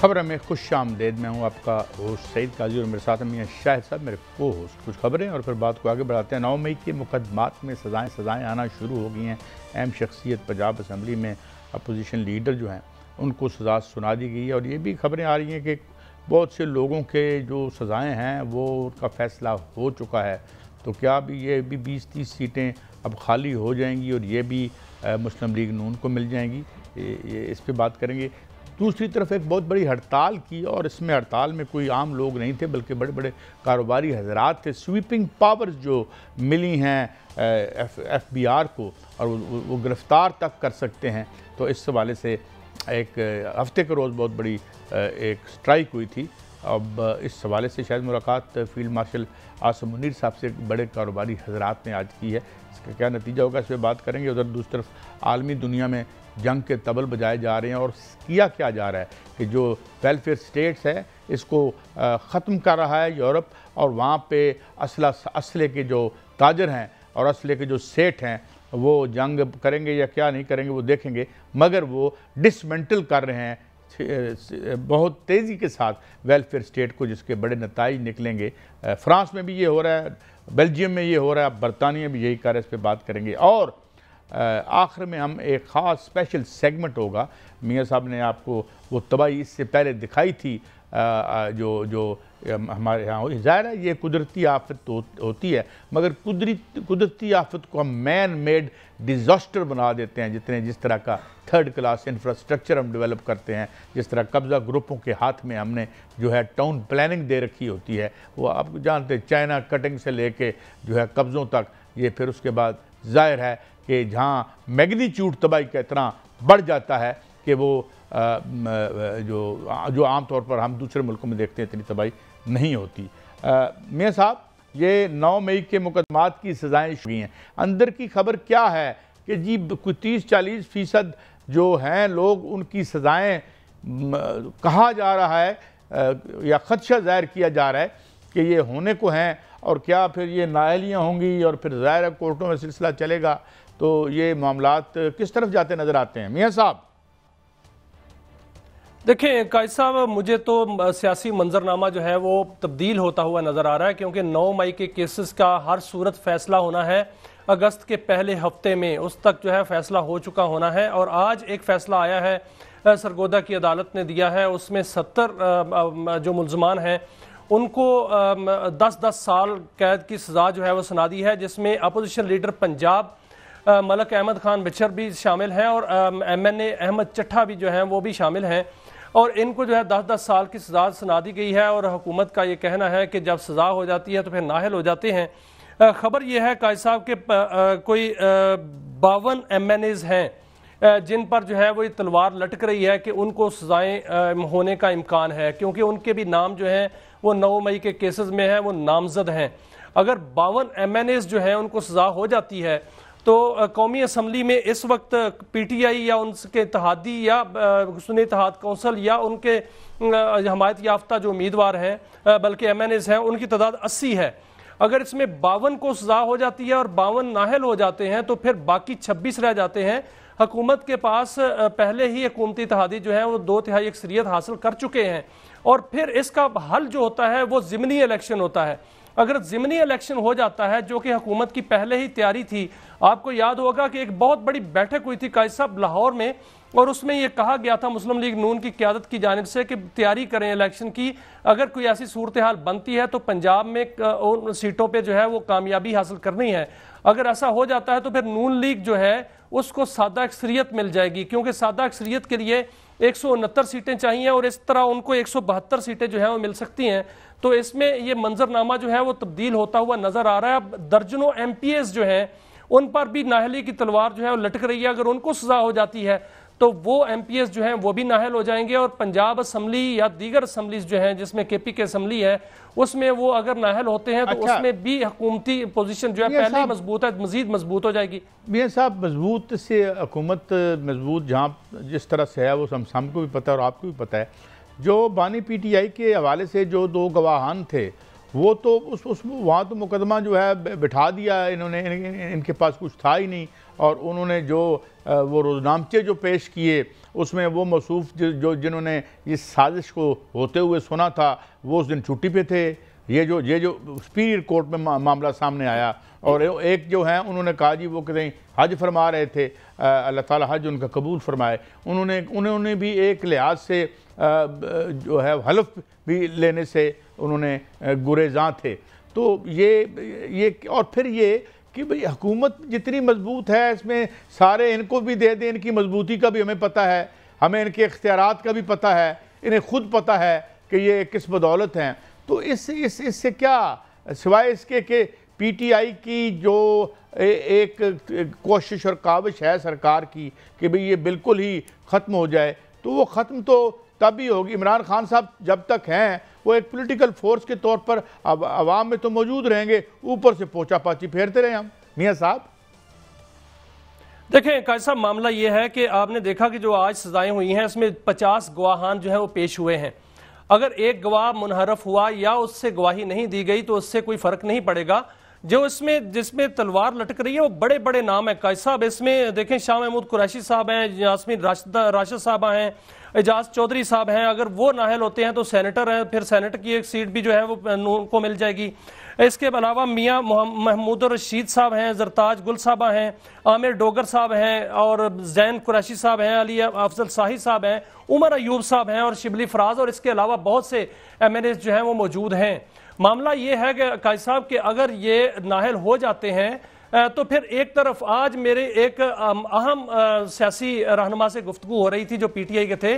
खबर में खुश आमदेद। मैं हूँ आपका होस्ट सईद काजी और मेरे साथ मियां शाहिद साहब मेरे को होस्ट। कुछ खबरें और फिर बात को आगे बढ़ाते हैं। 9 मई के मुकदमात में सज़ाएँ आना शुरू हो गई हैं। अहम शख्सियत पंजाब असम्बली में अपोजिशन लीडर जो हैं उनको सज़ा सुना दी गई है। और ये भी खबरें आ रही हैं कि बहुत से लोगों के जो सज़ाएँ हैं वो उनका फ़ैसला हो चुका है। तो क्या भी ये भी 20-30 सीटें अब खाली हो जाएंगी और ये भी मुस्लिम लीग नून को मिल जाएंगी, ये इस पर बात करेंगे। दूसरी तरफ एक बहुत बड़ी हड़ताल की और इसमें हड़ताल में कोई आम लोग नहीं थे बल्कि बड़े बड़े कारोबारी हजरात थे। स्वीपिंग पावर्स जो मिली हैं FBR को और वो गिरफ़्तार तक कर सकते हैं। तो इस हवाले से एक हफ्ते के रोज़ बहुत बड़ी एक स्ट्राइक हुई थी। अब इस हवाले से शायद मुलाकात फील्ड मार्शल आसिम मुनीर साहब से बड़े कारोबारी हजरात ने आज की है। इसका क्या नतीजा होगा इस पर बात करेंगे। उधर दूसरी तरफ आलमी दुनिया में जंग के तबल बजाए जा रहे हैं और किया क्या जा रहा है कि जो वेलफेयर स्टेट्स है इसको ख़त्म कर रहा है यूरोप, और वहाँ पे असले के जो ताजर हैं और असले के जो सेठ हैं वो जंग करेंगे या क्या नहीं करेंगे वो देखेंगे, मगर वो डिसमेंटल कर रहे हैं बहुत तेज़ी के साथ वेलफेयर स्टेट को, जिसके बड़े नताइज निकलेंगे। फ्रांस में भी ये हो रहा है, बेल्जियम में ये हो रहा है, बरतानिया भी यही कर रहा है। इस पर बात करेंगे और आखिर में हम एक ख़ास स्पेशल सेगमेंट होगा। मियाँ साहब ने आपको वो तबाही इससे पहले दिखाई थी जो हमारे यहाँ हुई। ज़ाहिर है ये कुदरती आफत होती है, मगर कुदरती आफत को हम मैन मेड डिज़ास्टर बना देते हैं। जिस तरह का थर्ड क्लास इंफ्रास्ट्रक्चर हम डेवलप करते हैं, जिस तरह कब्ज़ा ग्रुपों के हाथ में हमने जो है टाउन प्लानिंग दे रखी होती है, वो आप जानते हैं चाइना कटिंग से लेके जो है कब्ज़ों तक। ये फिर उसके बाद ज़ाहिर है कि जहाँ मैग्नीट्यूड तबाही का इतना बढ़ जाता है कि वो जो आम तौर पर हम दूसरे मुल्कों में देखते हैं इतनी तबाही नहीं होती। मियाँ साहब, ये 9 मई के मुकदमात की सज़ाएँ शुरू हुई हैं। अंदर की खबर क्या है कि जी कोई 30-40% जो हैं लोग उनकी सज़ाएँ कहा जा रहा है या ख़दशा ज़ाहिर किया जा रहा है कि ये होने को हैं, और क्या फिर ये नाअहलियाँ होंगी और फिर ज़ाहिर कोर्टों में सिलसिला चलेगा। तो ये मामलात किस तरफ जाते नज़र आते हैं मियाँ साहब? देखिए कायद साहब, मुझे तो सियासी मंजरनामा जो है वो तब्दील होता हुआ नज़र आ रहा है, क्योंकि 9 मई के केसेस का हर सूरत फैसला होना है अगस्त के पहले हफ्ते में, उस तक जो है फैसला हो चुका होना है। और आज एक फ़ैसला आया है सरगोदा की अदालत ने दिया है, उसमें 70 जो मुल्ज़मान हैं उनको 10-10 साल कैद की सज़ा जो है वो सुना दी है, जिसमें अपोजिशन लीडर पंजाब मलक अहमद खान बिचर भी शामिल हैं और MNA अहमद चट्ठा भी जो हैं वो भी शामिल हैं। और इनको जो है 10-10 साल की सज़ा सुना दी गई है। और हुकूमत का ये कहना है कि जब सज़ा हो जाती है तो फिर नाहल हो जाते हैं। ख़बर यह है कायद साहब के कोई 52 MNAs हैं जिन पर जो है वो ये तलवार लटक रही है कि उनको सज़ाएँ होने का इम्कान है, क्योंकि उनके भी नाम जो हैं वो 9 मई के केसेस में हैं, वो नामजद हैं। अगर 52 MNAs जो हैं उनको सज़ा हो जाती है तो कौमी असम्बली में इस वक्त PTI या उनके इत्तेहादी या सुन्नी इत्तेहाद कौंसल या उनके हमायत याफ्ता जो उम्मीदवार हैं बल्कि MNAs हैं उनकी तादाद 80 है। अगर इसमें 52 को सज़ा हो जाती है और 52 नाहल हो जाते हैं तो फिर बाकी 26 रह जाते हैं। हुकूमत के पास पहले ही हुकूमती इत्तेहादी जो है वो 2/3 अक्सरियत हासिल कर चुके हैं, और फिर इसका हल जो होता है वो ज़िमनी इलेक्शन होता है। अगर ज़िमनी इलेक्शन हो जाता है, जो कि हुकूमत की पहले ही तैयारी थी, आपको याद होगा कि एक बहुत बड़ी बैठक हुई थी कायद साहब लाहौर में, और उसमें यह कहा गया था मुस्लिम लीग नून की क़यादत की जानिब से कि तैयारी करें इलेक्शन की। अगर कोई ऐसी सूरत हाल बनती है तो पंजाब में उन सीटों पर जो है वो कामयाबी हासिल करनी है। अगर ऐसा हो जाता है तो फिर नून लीग जो है उसको सादा अक्सरियत मिल जाएगी, क्योंकि सादा अक्सरियत के लिए 169 सीटें चाहिए और इस तरह उनको 172 सीटें जो है वो मिल सकती हैं। तो इसमें ये मंजरनामा जो है वो तब्दील होता हुआ नजर आ रहा है। अब दर्जनों MPs जो हैं उन पर भी नाहली की तलवार जो है वो लटक रही है। अगर उनको सजा हो जाती है तो वो MPs जो हैं वो भी नाहल हो जाएंगे, और पंजाब असम्बली या दीगर असम्बलीज जो हैं जिसमें KP की असम्बली है उसमें वो अगर नाहल होते हैं तो उसमें भी हुकूमती पोजीशन जो है पहले ही मजबूत है, मजीद मजबूत हो जाएगी। मियाँ साहब, मजबूत से हुकूमत मजबूत जहाँ जिस तरह से है वो हम को भी पता है और आपको भी पता है। जो बानी PTI के हवाले से जो 2 गवाहान थे वो तो उस वहाँ तो मुकदमा जो है बिठा दिया इन्होंने, इनके पास कुछ था ही नहीं। और उन्होंने जो वो रोज़नामचे जो पेश किए उसमें वो मौसूफ जो जिन्होंने इस साजिश को होते हुए सुना था वो उस दिन छुट्टी पे थे। ये जो सुपीरियर कोर्ट में मामला सामने आया। और एक जो है उन्होंने कहा जी वो कहीं हज फरमा रहे थे, अल्लाह ताला हज उनका कबूल फरमाए। उन्होंने भी एक लिहाज से जो है हलफ भी लेने से उन्होंने गुरेज़ां थे। तो ये और फिर ये कि भाई हुकूमत जितनी मजबूत है इसमें सारे इनको भी दे दें, इनकी मजबूती का भी हमें पता है, हमें इनके इख्तियारात का भी पता है, इन्हें खुद पता है कि ये किस बदौलत हैं। तो इससे क्या सिवाय इसके कि पीटीआई की जो एक कोशिश और काविश है सरकार की कि भाई ये बिल्कुल ही ख़त्म हो जाए, तो वो ख़त्म तो तभी होगी। इमरान खान साहब जब तक हैं वो एक पॉलिटिकल फोर्स के तौर पर अवाम में तो मौजूद रहेंगे, ऊपर से पोचा पाची फेरते रहे हम। मियाँ साहब देखें कैसा मामला ये है कि आपने देखा कि जो आज सजाएं हुई हैं इसमें 50 गवाहान जो है वो पेश हुए हैं। अगर एक गवाह मुनहरफ हुआ या उससे गवाही नहीं दी गई तो उससे कोई फर्क नहीं पड़ेगा। जो इसमें जिसमें तलवार लटक रही है वो बड़े बड़े नाम है कायद साहब। इसमें देखें शाह महमूद कुरैशी साहब हैं, यास्मीन राशिद साहबा हैं, एजाज चौधरी साहब हैं। अगर वो नाहल होते हैं तो सेनेटर हैं, फिर सेनेट की एक सीट भी जो है वो उनको मिल जाएगी। इसके अलावा मियाँ महमूद रशीद साहब हैं, जरताज गुल साहबा हैं, आमिर डोगर साहब हैं और जैन कुरैशी साहब हैं, अली अफजल शाही साहब हैं, उमर अयूब साहब हैं और शिबली फराज, और इसके अलावा बहुत से MNAs जो हैं वो मौजूद हैं। मामला ये है कि कायद साहब कि अगर ये नाहल हो जाते हैं तो फिर एक तरफ आज मेरे एक अहम सियासी रहनुमा से गुफ्तगू हो रही थी जो PTI के थे,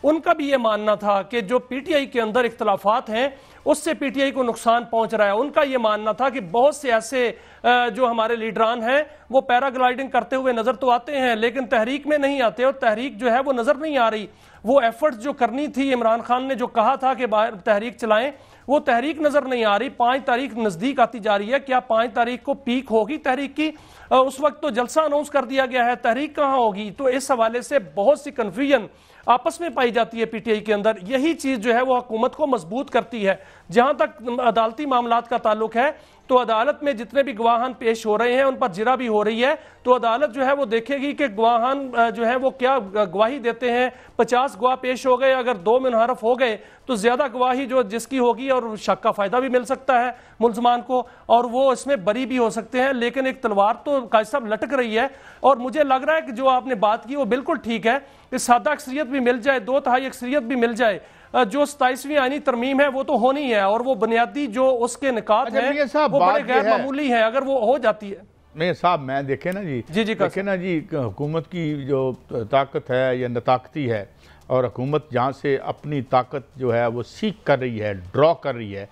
उनका भी ये मानना था कि जो PTI के अंदर इख्तलाफात हैं उससे PTI को नुकसान पहुंच रहा है। उनका ये मानना था कि बहुत से ऐसे जो हमारे लीडरान हैं वो पैराग्लाइडिंग करते हुए नजर तो आते हैं लेकिन तहरीक में नहीं आते, और तहरीक जो है वो नजर नहीं आ रही। वो एफर्ट्स जो करनी थी, इमरान खान ने जो कहा था कि बाहर तहरीक चलाएं, वो तहरीक नजर नहीं आ रही। 5 तारीख नजदीक आती जा रही है, क्या 5 तारीख को पीक होगी तहरीक की? उस वक्त तो जलसा अनाउंस कर दिया गया है, तहरीक कहां होगी? तो इस हवाले से बहुत सी कंफ्यूजन आपस में पाई जाती है PTI के अंदर। यही चीज जो है वो हुकूमत को मजबूत करती है। जहां तक अदालती मामलात का ताल्लुक है तो अदालत में जितने भी गवाहान पेश हो रहे हैं उन पर जिरा भी हो रही है, तो अदालत जो है वो देखेगी कि गवाहान जो है वो क्या गवाही देते हैं। 50 गवाह पेश हो गए, अगर 2 मुनहरफ हो गए तो ज्यादा गवाही जो जिसकी होगी और शक का फायदा भी मिल सकता है मुल्जमान को और वो इसमें बरी भी हो सकते हैं। लेकिन एक तलवार तो कायद साहब लटक रही है और मुझे लग रहा है कि जो आपने बात की वो बिल्कुल ठीक है कि सादा अक्सरियत भी मिल जाए, 2/3 अक्सरियत भी मिल जाए। जो 27वीं आईनी तरमीम है वो तो होनी है और वो बुनियादी जो उसके निकात हैं वो बड़े गैर मामूली हैं। अगर वो हो जाती है मेरे साहब, मैं देखे ना जी देखे ना जी हुकूमत की जो ताकत है या नताकती है और हुकूमत जहाँ से अपनी ताकत जो है वो सीख कर रही है, ड्रॉ कर रही है,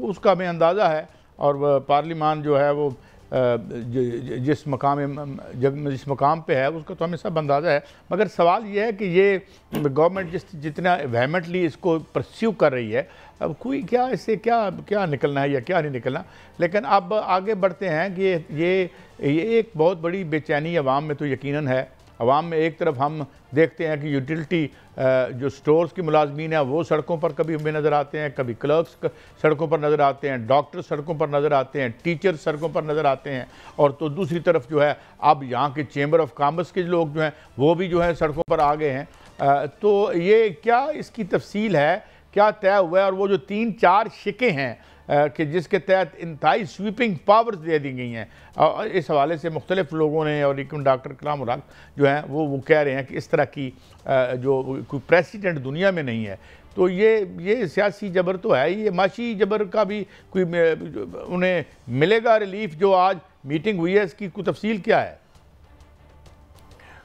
उसका हमें अंदाज़ा है। और पार्लिमान जो है वो जिस मकाम पे है उसका तो हमें सब अंदाज़ा है। मगर सवाल ये है कि ये गवर्नमेंट जितना वेहमेंटली इसको परस्यू कर रही है, अब कोई क्या इससे क्या निकलना है या क्या नहीं निकलना। लेकिन अब आगे बढ़ते हैं कि ये एक बहुत बड़ी बेचैनी अवाम में तो यकीनन है। अवाम में एक तरफ हम देखते हैं कि यूटिलिटी जो स्टोर्स की मुलाजमीन है वो सड़कों पर कभी हमें नज़र आते हैं, कभी क्लर्क्स सड़कों पर नज़र आते हैं, डॉक्टर सड़कों पर नज़र आते हैं, टीचर सड़कों पर नज़र आते हैं। और तो दूसरी तरफ जो है अब यहाँ के चेंबर ऑफ कॉमर्स के लोग जो हैं वो भी जो है सड़कों पर आ गए हैं। तो ये क्या इसकी तफसील है, क्या तय हुआ है? और वो जो 3-4 शिकें हैं कि जिसके तहत इंतहाई स्वीपिंग पावर्स दे दी गई हैं, इस हवाले से मुख्तलिफ लोगों ने और डॉक्टर कलाम उल हक जो हैं वो कह रहे हैं कि इस तरह की जो कोई प्रेसिडेंट दुनिया में नहीं है। तो ये सियासी जबर तो है, ये माशी जबर का भी कोई उन्हें मिलेगा रिलीफ? जो आज मीटिंग हुई है इसकी कोई तफसील क्या है?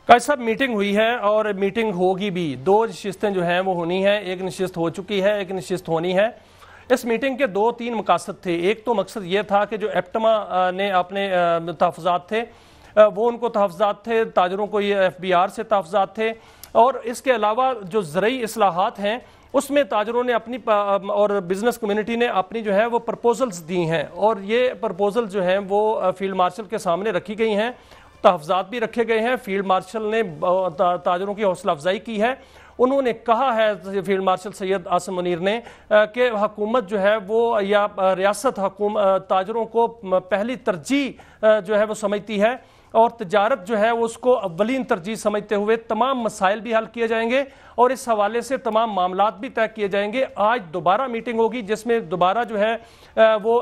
कायद साहब मीटिंग हुई है और मीटिंग होगी भी। 2 नशिस्तें जो हैं वो होनी है, एक नशिस्त हो चुकी है, एक नशिस्त होनी है। इस मीटिंग के 2-3 मकासद थे। एक तो मकसद ये था कि जो एप्टमा ने अपने तहफ़्फ़ुज़ात थे वो उनको तहफ़्फ़ुज़ात थे, ताजरों को ये FBR से तहफ़्फ़ुज़ात थे। और इसके अलावा जो ज़रई इस्लाहात हैं उसमें ताजरों ने अपनी और बिजनेस कम्युनिटी ने अपनी जो है वो प्रपोजल्स दी हैं और ये प्रपोजल जो हैं वो फील्ड मार्शल के सामने रखी गई हैं, तहफ़्फ़ुज़ात भी रखे गए हैं। फील्ड मार्शल ने ताजरों की हौसला अफजाई की है उन्होंने कहा है फील्ड मार्शल सैयद आसिम मुनीर ने कि हुकूमत जो है वो या रियासत ताजरों को पहली तरजीह जो है वो समझती है और तजारत जो है वो उसको अव्वलीन तरजीह समझते हुए तमाम मसाइल भी हल किए जाएंगे और इस हवाले से तमाम मामलात भी तय किए जाएंगे। आज दोबारा मीटिंग होगी जिसमें दोबारा जो है वो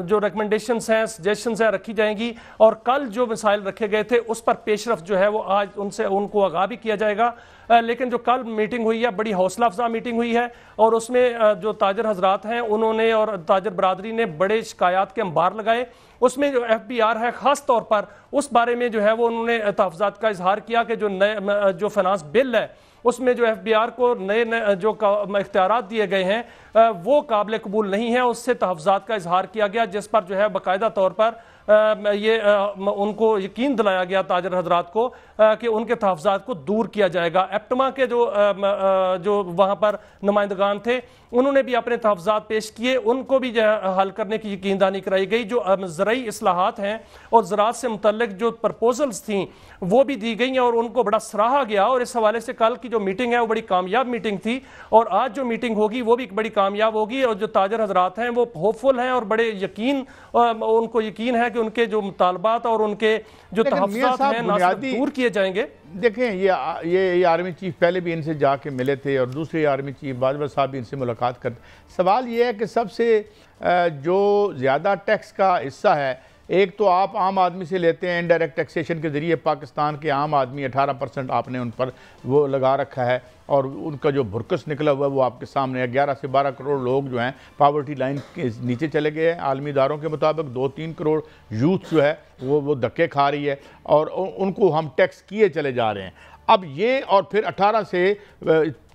जो रिकमेंडेशंस हैं, सजेशंस हैं रखी जाएंगी और कल जो मसाइल रखे गए थे उस पर पेशरफ जो है वो आज उनको आगाह भी किया जाएगा। लेकिन जो कल मीटिंग हुई है बड़ी हौसला अफजा मीटिंग हुई है और उसमें जो ताजर हजरात हैं उन्होंने और ताजर बरादरी ने बड़े शिकायत के अंबार लगाए। उसमें जो FBR है ख़ास तौर पर उस बारे में जो है वो उन्होंने तहफ़्ज़ात का इजहार किया कि जो फाइनेंस बिल है उसमें जो FBR को नए जो इख्तियारात दिए गए हैं वो काबिल कबूल नहीं है। उससे तहफ़्ज़ात का इजहार किया गया जिस पर जो है बाकायदा तौर पर उनको यकीन दिलाया गया ताजर हजरात को कि उनके तहफ़्ज़ात को दूर किया जाएगा। एप्टमा के जो वहाँ पर नुमाइंदगान थे उन्होंने भी अपने तहफ़्ज़ात पेश किए, उनको भी हल करने की यकीनदानी कराई गई। जो ज़राई इस्लाहात हैं और ज़राअत से मुतल्लिक़ जो प्रपोजल्स थी वो भी दी गई और उनको बड़ा सराहा गया और इस हवाले से कल की जो मीटिंग है वो बड़ी कामयाब मीटिंग थी और आज जो मीटिंग होगी वो भी बड़ी कामयाब होगी। और जो ताजर हजरात हैं वो होपफुल हैं और बड़े उनको यकीन है कि उनके जो मुतालबात और उनके जो तहफ़्ज़ात हैं ना सिर्फ दूर किए जाएंगे। देखें ये आर्मी चीफ पहले भी इनसे जाके मिले थे और दूसरे आर्मी चीफ बाजवा साहब भी इनसे मुलाकात करते। सवाल ये है कि सबसे जो ज़्यादा टैक्स का हिस्सा है एक तो आप आम आदमी से लेते हैं, इनडायरेक्ट टैक्सेशन के ज़रिए पाकिस्तान के आम आदमी 18% आपने उन पर वो लगा रखा है और उनका जो भुरकस निकला हुआ है वो आपके सामने है। 11 से 12 करोड़ लोग जो हैं पावर्टी लाइन के नीचे चले गए हैं। आलमी इदारों के मुताबिक 2-3 करोड़ यूथ जो है वो धक्के खा रही है और उनको हम टैक्स किए चले जा रहे हैं। अब ये और फिर 18 से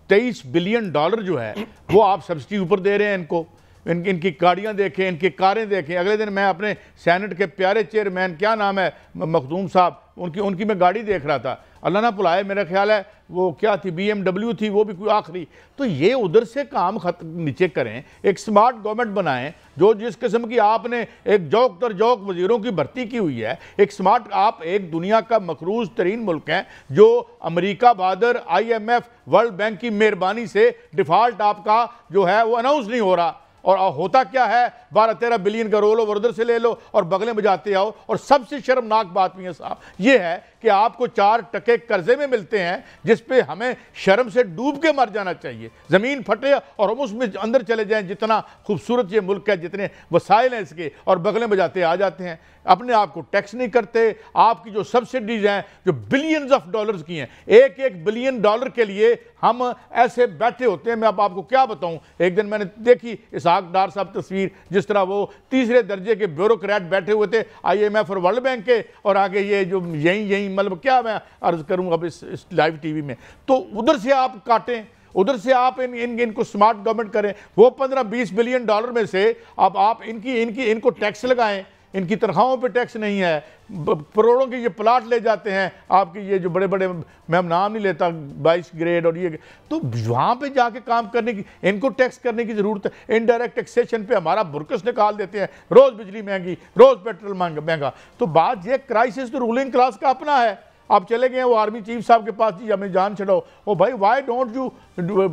23 बिलियन डॉलर जो है वो आप सब्सिडी ऊपर दे रहे हैं इनको। इनकी गाड़ियां देखें, इनकी कारें देखें। अगले दिन मैं अपने सेनेट के प्यारे चेयरमैन, क्या नाम है, मखदूम साहब, उनकी मैं गाड़ी देख रहा था, अल्लाह ना भुलाए, मेरा ख्याल है वो क्या थी, BMW थी, वो भी कोई आखिरी। तो ये उधर से काम नीचे करें, एक स्मार्ट गवर्नमेंट बनाएं जो जिस किस्म की आपने एक जौक दर जौक वजीरों की भर्ती की हुई है, एक स्मार्ट, आप एक दुनिया का मकरूज तरीन मुल्क हैं जो अमेरिका बादर IMF वर्ल्ड बैंक की मेहरबानी से डिफॉल्ट आपका जो है वो अनाउंस नहीं हो रहा और होता क्या है 12-13 बिलियन का रोल ओवर उधर से ले लो और बगलें बजाते आओ। और सबसे शर्मनाक बात मियां साहब ये है कि आपको 4% कर्जे में मिलते हैं जिस पे हमें शर्म से डूब के मर जाना चाहिए, जमीन फटे और हम उसमें अंदर चले जाएं। जितना खूबसूरत ये मुल्क है, जितने वसाइल हैं इसके, और बगलें बजाते आ जाते हैं, अपने आप को टैक्स नहीं करते। आपकी जो सब्सिडीज हैं जो बिलियंस ऑफ डॉलर्स की हैं, एक बिलियन डॉलर के लिए हम ऐसे बैठे होते हैं। मैं अब आपको क्या बताऊं, एक दिन मैंने देखी इसहाक डार साहब तस्वीर, जिस तरह वो तीसरे दर्जे के ब्यूरोक्रेट बैठे हुए थे IMF और वर्ल्ड बैंक के, और आगे ये जो यही मतलब क्या मैं अर्ज करूं अब इस लाइव टीवी में, तो उधर से आप काटें, उधर से आप इनको स्मार्ट गवर्नमेंट करें। वो 15-20 बिलियन डॉलर में से अब आप इनको टैक्स लगाएं, इनकी तनख्वाहों पे टैक्स नहीं है, करोड़ों के ये प्लाट ले जाते हैं आपके ये जो बड़े बड़े, मैं नाम नहीं लेता, 22 ग्रेड और ये, तो वहाँ पे जाके काम करने की, इनको टैक्स करने की ज़रूरत है। इनडायरेक्ट टैक्सेशन पे हमारा बुरकस निकाल देते हैं, रोज़ बिजली महंगी, रोज़ पेट्रोल महंगा। तो बात ये क्राइसिस तो रूलिंग क्लास का अपना है। आप चले गए वो आर्मी चीफ साहब के पास, जी हमें जान छड़ो, ओ भाई वाई डोंट यू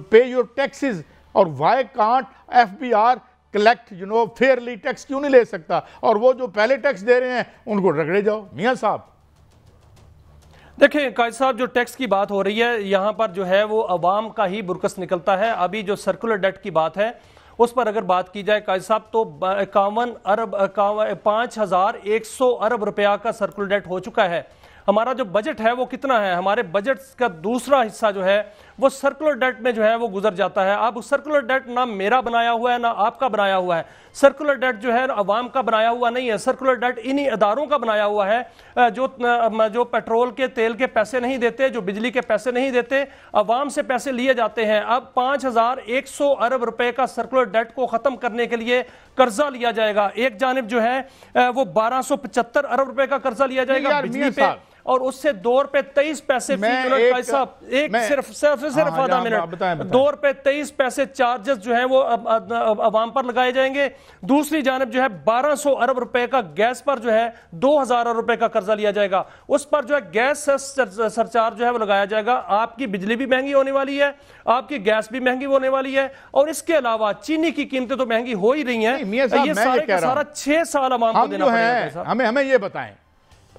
पे योर टैक्सेस, और why can't FBR collect Fairlie, tax क्यों नहीं ले सकता, और वो जो पहले टैक्स दे रहे हैं उनको रगड़े जाओ। मियां साहब देखिए कायद साहब, जो टैक्स की बात हो रही है यहाँ पर जो है वो अवाम का ही बुरकस निकलता है। अभी जो सर्कुलर डेट की बात है उस पर अगर बात की जाए कायद साहब, तो 5100 अरब रुपया का सर्कुलर डेट हो चुका है। हमारा जो बजट है वो कितना है, हमारे बजट का दूसरा हिस्सा जो है वो सर्कुलर डेट में जो है वो गुजर जाता है। अब सर्कुलर डेट ना मेरा बनाया हुआ है ना आपका बनाया हुआ है, सर्कुलर डेट जो है अवाम का बनाया हुआ नहीं है, सर्कुलर डेट इन्हीं अदारों का बनाया हुआ है जो पेट्रोल के तेल के पैसे नहीं देते, जो बिजली के पैसे नहीं देते, अवाम से पैसे लिए जाते हैं। अब 5100 अरब रुपए का सर्कुलर डेट को खत्म करने के लिए कर्जा लिया जाएगा। एक जानिब जो है वो 1275 अरब रुपए का कर्जा लिया जाएगा बिजली पे, और उससे ₹2.23 सिर्फ आधा मिनट, ₹2.23 चार्जेस जो है वो अवाम पर लगाए जाएंगे। दूसरी जानब जो है 1200 अरब रुपए का गैस पर जो है 2000 अरब रुपए का कर्जा लिया जाएगा, उस पर जो है गैस सरचार्ज जो है वो लगाया जाएगा। आपकी बिजली भी महंगी होने वाली है, आपकी गैस भी महंगी होने वाली है, और इसके अलावा चीनी की कीमतें तो महंगी हो ही रही हैं। ये सारे का सारा 6 साल अवाम को देना पड़ेगा। हमें ये बताएं,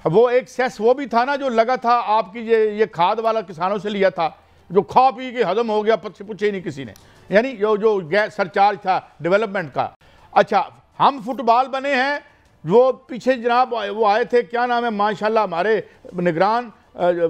वो एक सेस वो भी था ना जो लगा था आपकी ये खाद वाला किसानों से लिया था, जो खा पी के हजम हो गया, पूछे नहीं किसी ने, यानी जो गैस सरचार्ज था डेवलपमेंट का। अच्छा, हम फुटबॉल बने हैं, वो पीछे जनाब वो आए थे, क्या नाम है माशाल्लाह हमारे निगरान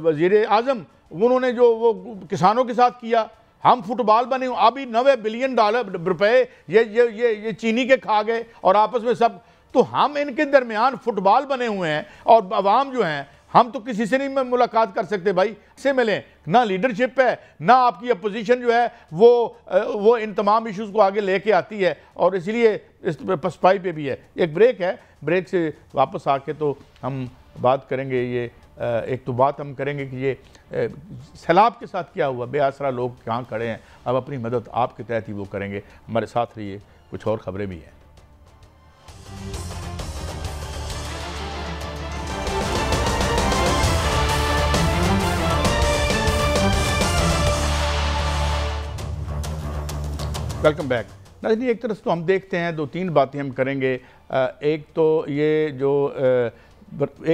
वजीर आजम, उन्होंने जो वो किसानों के साथ किया, हम फुटबॉल बने। अभी $90 बिलियन रुपए ये चीनी के खा गए और आपस में सब, तो हम इनके दरमियान फुटबॉल बने हुए हैं, और अवाम जो हैं हम तो किसी से नहीं मुलाकात कर सकते भाई, से मिलें ना, लीडरशिप है ना आपकी अपोजिशन जो है वो इन तमाम इश्यूज़ को आगे लेके आती है, और इसलिए इस पसपाई पे भी है। एक ब्रेक है, ब्रेक से वापस आके तो हम बात करेंगे, ये एक तो बात हम करेंगे कि ये सैलाब के साथ क्या हुआ, बेआसरा लोग कहाँ खड़े हैं, अब अपनी मदद आपके तहत ही वो करेंगे। हमारे साथ रहिए, कुछ और ख़बरें भी हैं। Welcome back. नाज़रीन, एक तरफ तो हम देखते हैं 2-3 बातें हम करेंगे। एक तो ये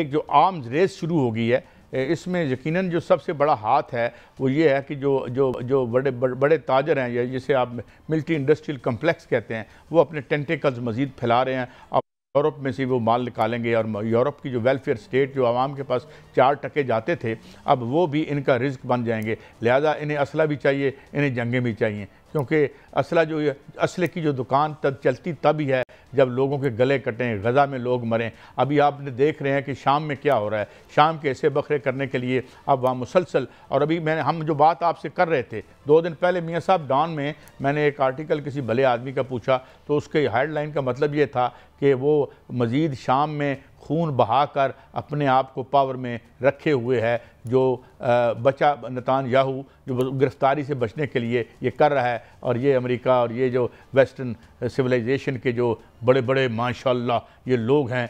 जो आर्म्स रेस शुरू हो गई है, इसमें यकीनन जो सबसे बड़ा हाथ है वो ये है कि जो बड़े ताजर हैं, या जिसे आप मिलिट्री इंडस्ट्रियल कम्प्लेक्स कहते हैं, वो अपने टेंटिकल्स मज़ीद फैला रहे हैं। अब यूरोप में से वो माल निकालेंगे, और यूरोप की जो वेलफेयर स्टेट जो आवाम के पास 4% जाते थे, अब वो भी इनका रिस्क बन जाएंगे। लिहाजा इन्हें असला भी चाहिए, इन्हें जंगें भी चाहिए, क्योंकि असले की जो दुकान तब चलती तब ही है जब लोगों के गले कटें, गज़ा में लोग मरें। अभी आपने देख रहे हैं कि शाम में क्या हो रहा है, शाम के ऐसे बखरे करने के लिए अब वहाँ मुसलसल। और अभी हम जो बात आपसे कर रहे थे 2 दिन पहले, मियाँ साहब डॉन में मैंने एक आर्टिकल किसी भले आदमी का पूछा, तो उसके हेडलाइन का मतलब ये था कि वो मज़ीद शाम में खून बहाकर अपने आप को पावर में रखे हुए है, जो बचा नेतान्याहू जो गिरफ्तारी से बचने के लिए ये कर रहा है। और ये अमेरिका और ये जो वेस्टर्न सिविलाइजेशन के जो बड़े बड़े माशाल्लाह ये लोग हैं,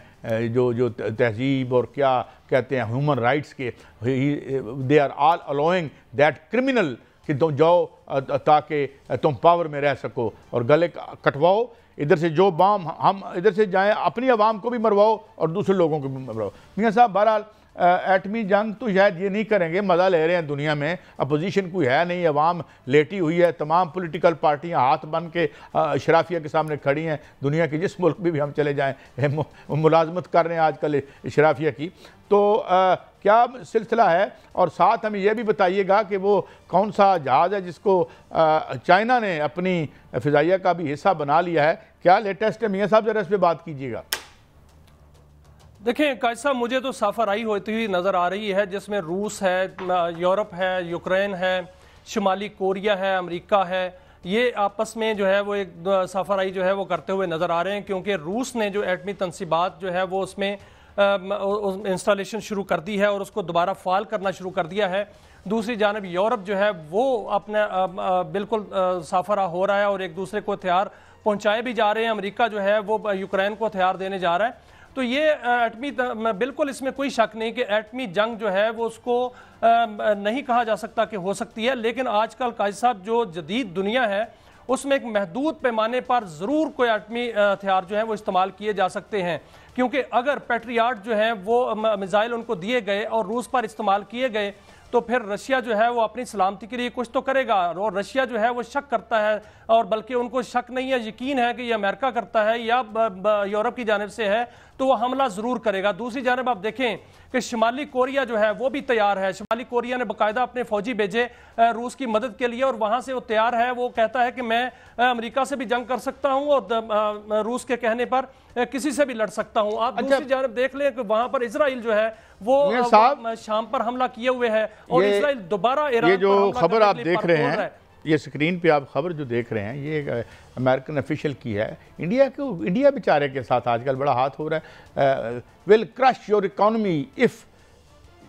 जो तहजीब और क्या कहते हैं ह्यूमन राइट्स के, they are all allowing that criminal कि तुम जाओ ताकि तुम पावर में रह सको और गले कटवाओ, इधर से जो बाम हम इधर से जाएं, अपनी आवाम को भी मरवाओ और दूसरे लोगों को भी मरवाओ। मियाँ साहब, बहरहाल एटमी जंग तो शायद ये नहीं करेंगे, मज़ा ले रहे हैं दुनिया में, अपोजिशन कोई है नहीं, अवाम लेटी हुई है, तमाम पॉलिटिकल पार्टियां हाथ बन के अशराफिया के सामने खड़ी हैं। दुनिया के जिस मुल्क में भी हम चले जाएं मुलाजमत कर रहे हैं आजकल अशराफिया की। तो क्या सिलसिला है, और साथ हमें यह भी बताइएगा कि वो कौन सा जहाज़ है जिसको चाइना ने अपनी फ़िज़ाइया का भी हिस्सा बना लिया है, क्या लेटेस्ट है? मियाँ साहब ज़रा इस पर बात कीजिएगा। देखिए कायद साहब, मुझे तो साफराई होती हुई नज़र आ रही है, जिसमें रूस है, यूरोप है, यूक्रेन है, शुमाली कोरिया है, अमेरिका है, ये आपस में जो है वो एक साफराई जो है वो करते हुए नज़र आ रहे हैं, क्योंकि रूस ने जो एटमी तनसीबात जो है वो उसमें इंस्टॉलेशन शुरू कर दी है और उसको दोबारा फाल करना शुरू कर दिया है। दूसरी जानब यूरोप जो है वो अपने बिल्कुल साफरा हो रहा है और एक दूसरे को हथियार पहुँचाए भी जा रहे हैं। अमेरिका जो है वो यूक्रेन को हथियार देने जा रहा है। तो ये एटमी, बिल्कुल इसमें कोई शक नहीं कि एटमी जंग जो है वो उसको नहीं कहा जा सकता कि हो सकती है, लेकिन आजकल काजी साहब जो जदीद दुनिया है उसमें एक महदूद पैमाने पर ज़रूर कोई एटमी हथियार जो है वो इस्तेमाल किए जा सकते हैं, क्योंकि अगर पैट्रियाट जो है वो मिसाइल उनको दिए गए और रूस पर इस्तेमाल किए गए तो फिर रशिया जो है वो अपनी सलामती के लिए कुछ तो करेगा, और रशिया जो है वो शक करता है, और बल्कि उनको शक नहीं है, यकीन है कि ये अमेरिका करता है या यूरोप की जानिब से है, तो वो हमला ज़रूर करेगा। दूसरी जानिब आप देखें कि शुमाली कोरिया जो है वो भी तैयार है। शुमाली कोरिया ने बाकायदा अपने फौजी भेजे रूस की मदद के लिए, और वहाँ से वो तैयार है, वो कहता है कि मैं अमेरिका से भी जंग कर सकता हूँ और रूस के कहने पर किसी से भी लड़ सकता हूँ। आप दूसरी जानिब देख लें कि वहाँ पर इजराइल जो है वो शाम पर हमला किए हुए है, और इजराइल दोबारा ईरान, ये जो खबर आप देख रहे हैं, ये स्क्रीन पे आप खबर जो देख रहे हैं, ये अमेरिकन ऑफिशियल की है। इंडिया बेचारे के साथ आजकल बड़ा हाथ हो रहा है। Will crush your economy if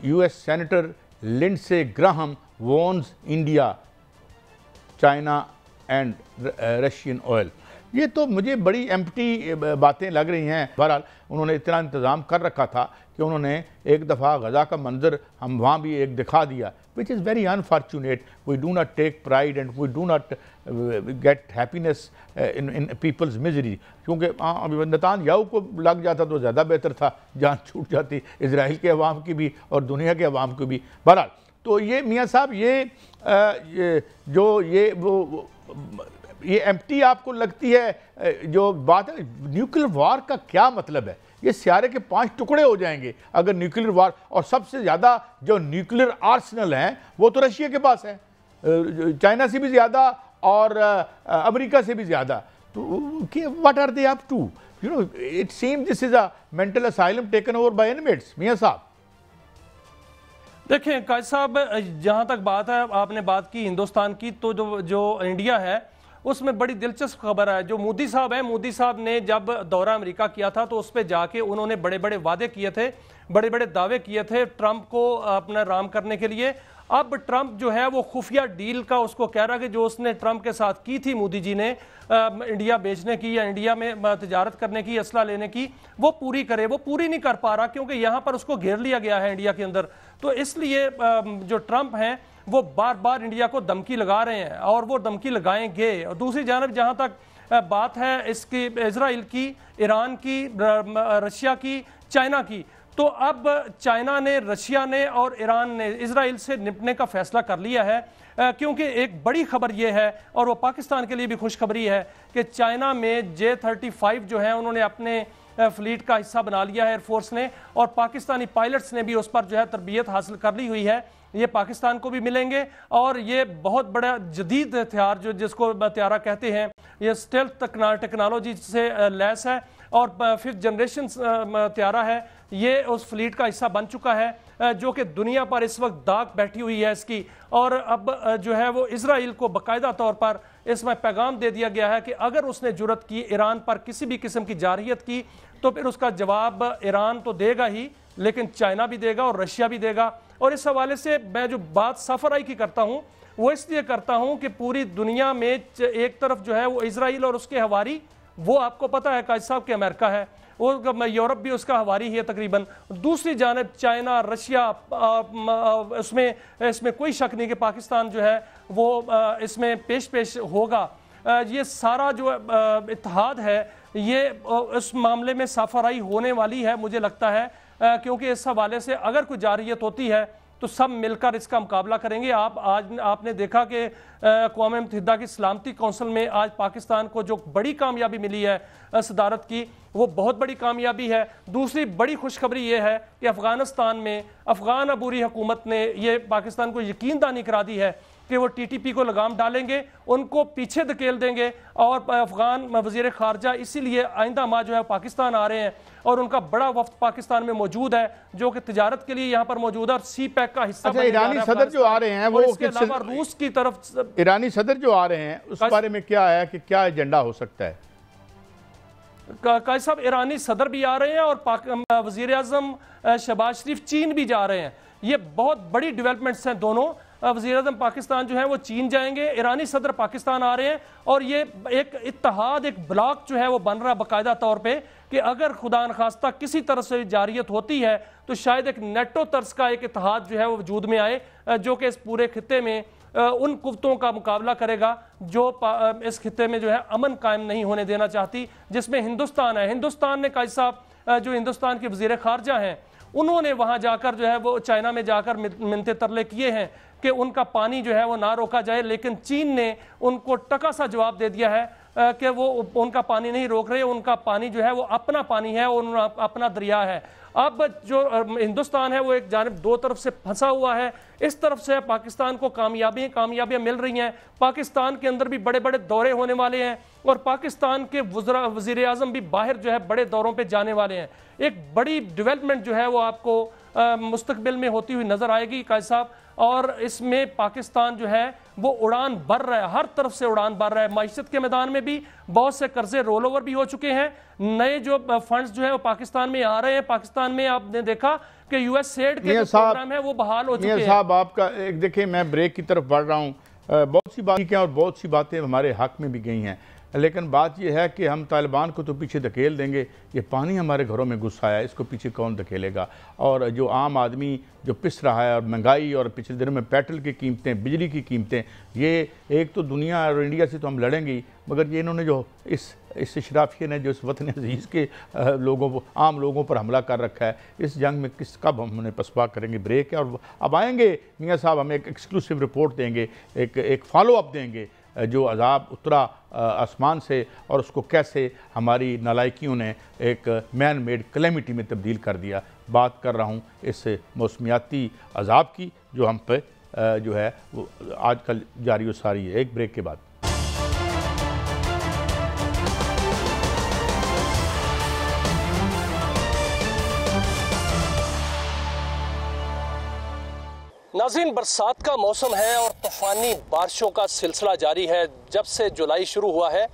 US Senator Lindsey Graham warns India, China and Russian oil। ये तो मुझे बड़ी एम्प्टी बातें लग रही हैं। बहरहाल उन्होंने इतना इंतज़ाम कर रखा था कि उन्होंने एक दफ़ा गज़ा का मंजर हम वहाँ भी एक दिखा दिया, which is very unfortunate. We do not take pride and we do not get happiness in people's misery, क्योंकि नेतान्याहू को लग जाता तो ज़्यादा बेहतर था, जान छूट जाती इजराइल के अवाम की भी और दुनिया के अवाम की भी। बहरहाल तो ये मियाँ साहब ये एम्प्टी आपको लगती है जो बात है न्यूक्लियर वार का क्या मतलब है? ये सियारे के 5 टुकड़े हो जाएंगे अगर न्यूक्लियर वार, और सबसे ज़्यादा जो न्यूक्लियर आर्सेनल हैं वो तो रशिया के पास है, चाइना से भी ज़्यादा और अमेरिका से भी ज़्यादा। तो what are they up to? You know, it seems this is a mental asylum taken over by inmates. मियां साहब देखें कायद साहब, जहां तक बात है, आपने बात की हिंदुस्तान की, तो जो इंडिया है उसमें बड़ी दिलचस्प खबर है। जो मोदी साहब हैं, मोदी साहब ने जब दौरा अमेरिका किया था तो उस पर जाके उन्होंने बड़े बड़े वादे किए थे, बड़े बड़े दावे किए थे ट्रंप को अपना राम करने के लिए। अब ट्रंप जो है वो खुफिया डील का उसको कह रहा है कि जो उसने ट्रंप के साथ की थी मोदी जी ने इंडिया बेचने की या इंडिया में तिजारत करने की, असला लेने की, वो पूरी करे। वो पूरी नहीं कर पा रहा क्योंकि यहाँ पर उसको घेर लिया गया है इंडिया के अंदर। तो इसलिए जो ट्रंप हैं वो बार बार इंडिया को धमकी लगा रहे हैं और वो धमकी लगाएंगे। और दूसरी जानब जहाँ तक बात है इसकी इजराइल की, ईरान की, रशिया की, चाइना की, तो अब चाइना ने, रशिया ने और ईरान ने इजराइल से निपटने का फैसला कर लिया है, क्योंकि एक बड़ी खबर यह है और वो पाकिस्तान के लिए भी खुशखबरी है कि चाइना में J-35 जो है उन्होंने अपने फ्लीट का हिस्सा बना लिया है एयरफोर्स ने, और पाकिस्तानी पायलट्स ने भी उस पर जो है तरबियत हासिल कर ली हुई है। ये पाकिस्तान को भी मिलेंगे और ये बहुत बड़ा जदीद हथियार जो जिसको हथियारा कहते हैं, ये स्टेल्थ टेक्नोलॉजी से लैस है और 5th जनरेशन हथियारा है। ये उस फ्लीट का हिस्सा बन चुका है जो कि दुनिया पर इस वक्त दाग बैठी हुई है इसकी। और अब जो है वो इजराइल को बाकायदा तौर पर इसमें पैगाम दे दिया गया है कि अगर उसने जुर्रत की ईरान पर किसी भी किस्म की जारहियत की तो फिर उसका जवाब ईरान तो देगा ही, लेकिन चाइना भी देगा और रशिया भी देगा। और इस हवाले से मैं जो बात सफराई की करता हूं वो इसलिए करता हूं कि पूरी दुनिया में एक तरफ जो है वो इजराइल और उसके हवारी, वो आपको पता है कायद साहब कि अमेरिका है, वो यूरोप भी उसका हवारी ही है तकरीबन। दूसरी जानब चाइना, रशिया, इसमें कोई शक नहीं कि पाकिस्तान जो है वो इसमें पेश होगा। ये सारा जो इत्तेहाद है ये उस मामले में साफराई होने वाली है मुझे लगता है, क्योंकि इस हवाले से अगर कोई जारहियत होती है तो सब मिलकर इसका मुकाबला करेंगे। आज आपने देखा कि अक़वाम मुत्तहिदा की सलामती कौंसिल में आज पाकिस्तान को जो बड़ी कामयाबी मिली है सदारत की, वो बहुत बड़ी कामयाबी है। दूसरी बड़ी खुशखबरी ये है कि अफगानिस्तान में अफगान अबूरी हुकूमत ने ये पाकिस्तान को यकीन दहानी करा दी है कि वो TTP को लगाम डालेंगे, उनको पीछे धकेल देंगे। और अफगान वज़ीर ख़ारजा इसीलिए आइंदा माह जो है पाकिस्तान आ रहे हैं और उनका बड़ा वफ्द पाकिस्तान में मौजूद है जो कि तिजारत के लिए यहाँ पर मौजूद है और CPEC का हिस्सा। अच्छा, ईरानी सदर जो आ रहे हैं वो, इसके अलावा रूस की तरफ ईरानी सदर जो आ रहे हैं उस बारे में क्या है कि क्या एजेंडा हो सकता है? कायद साहब, ईरानी सदर भी आ रहे हैं और वज़ीर आज़म शहबाज शरीफ चीन भी जा रहे हैं। ये बहुत बड़ी डेवलपमेंट्स हैं दोनों। वज़ीर आज़म पाकिस्तान जो है वो चीन जाएंगे, ईरानी सदर पाकिस्तान आ रहे हैं और ये एक इत्तेहाद, एक ब्लॉक जो है वो बन रहा है बाकायदा तौर पे कि अगर खुदा न खास्ता किसी तरह से जारियत होती है तो शायद एक नेटो तर्ज का एक इत्तेहाद जो है वो वजूद में आए, जो कि इस पूरे खित्ते में उन कुव्वतों का मुकाबला करेगा जो इस खित्ते में जो है अमन कायम नहीं होने देना चाहती, जिसमें हिंदुस्तान है। हिंदुस्तान ने कायद साहब जो हिंदुस्तान के वज़ीर ख़ारजा हैं उन्होंने वहाँ जाकर जो है वो चाइना में जाकर मिन्नते तरले किए हैं कि उनका पानी जो है वो ना रोका जाए, लेकिन चीन ने उनको टका सा जवाब दे दिया है कि वो उनका पानी नहीं रोक रहे, उनका पानी जो है वो अपना पानी है, अपना दरिया है। अब जो हिंदुस्तान है वो एक जानिब दो तरफ से फंसा हुआ है। इस तरफ से पाकिस्तान को कामयाबियां मिल रही हैं, पाकिस्तान के अंदर भी बड़े बड़े दौरे होने वाले हैं और पाकिस्तान के वज़ीर आज़म भी बाहर जो है बड़े दौरों पे जाने वाले हैं। एक बड़ी डेवलपमेंट जो है वो आपको मुस्तकबिल में होती हुई नजर आएगी कायद साहब, और इसमें पाकिस्तान जो है वो उड़ान भर रहा है, हर तरफ से उड़ान भर रहा है। माइशत के मैदान में भी बहुत से कर्जे रोल ओवर भी हो चुके हैं। नए जो फंड्स जो है वो पाकिस्तान में आ रहे हैं। पाकिस्तान में आपने देखा कि यूएसएड के जो प्रोग्राम है वो बहाल हो चुके हैं। साहब आपका एक देखिए, मैं ब्रेक की तरफ बढ़ रहा हूँ। बहुत सी बातें और बहुत सी बातें हमारे हक में भी गई हैं, लेकिन बात यह है कि हम तालिबान को तो पीछे धकेल देंगे, ये पानी हमारे घरों में घुस आया, इसको पीछे कौन धकेलेगा? और जो आम आदमी जो पिस रहा है, और महंगाई, और पिछले दिनों में पेट्रोल की कीमतें, बिजली की कीमतें, ये एक तो दुनिया और इंडिया से तो हम लड़ेंगे, मगर ये इन्होंने जो इस इशराफिया ने जो इस वतन अजीज़ के लोगों को, आम लोगों पर हमला कर रखा है, इस जंग में कब हमने पसपा करेंगे? ब्रेक है और अब आएंगे मियाँ साहब, हमें एक एक्सक्लूसिव रिपोर्ट देंगे, एक फॉलो अप देंगे जो अजाब उतरा आसमान से और उसको कैसे हमारी नालायकियों ने एक मैन मेड क्लेमिटी में तब्दील कर दिया। बात कर रहा हूँ इस मौसमियाती अजाब की जो हम पे जो है वो आजकल जारी व सारी है। एक ब्रेक के बाद नाज़रीन, बरसात का मौसम है और तूफानी बारिशों का सिलसिला जारी है। जब से जुलाई शुरू हुआ है,